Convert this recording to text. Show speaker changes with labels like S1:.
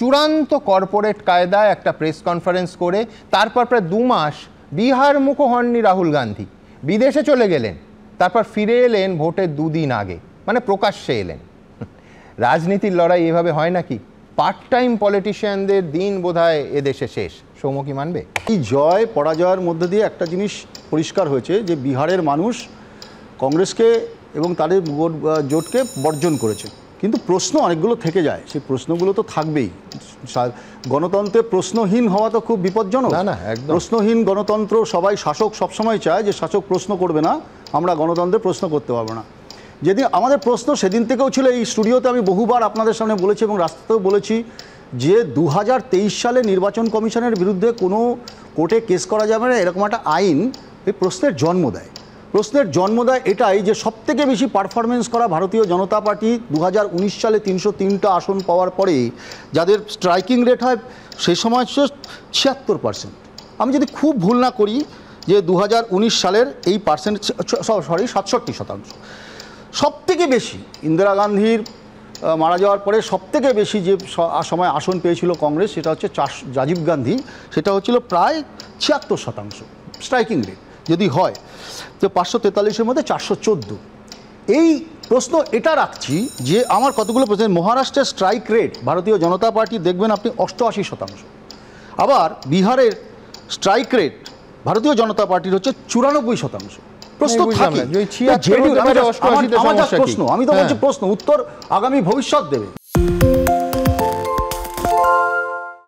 S1: চূড়ান্ত কর্পোরেট কায়দায় একটা প্রেস কনফারেন্স করে তারপর প্রায় 2 মাস বিহার মুখো হননি রাহুল গান্ধী, বিদেশে চলে গেলেন, তারপর ফিরে এলেন ভোটের 2 দিন আগে, মানে প্রকাশ্যে এলেন। রাজনীতির লড়াই এভাবে হয় নাকি? পার্ট টাইম পলিটিশিয়ানদের দিন বোধহয় এদেশে শেষ। সৌম্য কি মানবে?
S2: এই জয় পরাজয়ের মধ্যে দিয়ে একটা জিনিস পরিষ্কার হয়েছে যে বিহারের মানুষ কংগ্রেসকে এবং তাদের জোটকে বর্জন করেছে, কিন্তু প্রশ্ন অনেকগুলো থেকে যায়, সেই প্রশ্নগুলো তো থাকবেই। গণতন্ত্রে প্রশ্নহীন হওয়া তো খুব বিপজ্জনক।
S1: না, একদম
S2: প্রশ্নহীন গণতন্ত্র, সবাই শাসক সবসময় চায় যে শাসক প্রশ্ন করবে না, আমরা গণতন্ত্রে প্রশ্ন করতে পারবো না। যেদিন আমাদের প্রশ্ন সেদিন থেকেও ছিল, এই স্টুডিওতে আমি বহুবার আপনাদের সামনে বলেছি এবং রাস্তাতেও বলেছি যে 2023 সালে নির্বাচন কমিশনের বিরুদ্ধে কোনো কোর্টে কেস করা যাবে না, এরকম একটা আইন এই প্রশ্নের জন্ম দেয়। প্রশ্নের জন্ম দেয় এটাই যে সবথেকে বেশি পারফরমেন্স করা ভারতীয় জনতা পার্টি 2019 সালে 303টা আসন পাওয়ার পরে যাদের স্ট্রাইকিং রেট হয় সেই সময় 76%। আমি যদি খুব ভুল না করি যে 2019 সালের এই পার্সেন্ট, সরি 67%। সবথেকে বেশি ইন্দিরা গান্ধীর মারা যাওয়ার পরে সবথেকে বেশি যে সময় আসন পেয়েছিল কংগ্রেস, সেটা হচ্ছে রাজীব গান্ধী, সেটা হচ্ছিল প্রায় 76% স্ট্রাইকিং রেট যদি হয়, তো 543-এর মধ্যে 414। এই প্রশ্ন এটা রাখছি যে আমার কতগুলো প্রশ্ন। মহারাষ্ট্রের স্ট্রাইক রেট ভারতীয় জনতা পার্টি দেখবেন আপনি 88%, আবার বিহারের স্ট্রাইক রেট ভারতীয় জনতা পার্টির হচ্ছে 94%। প্রশ্ন থাকে, আমি তো বলছি প্রশ্ন, উত্তর আগামী ভবিষ্যৎ দেবে।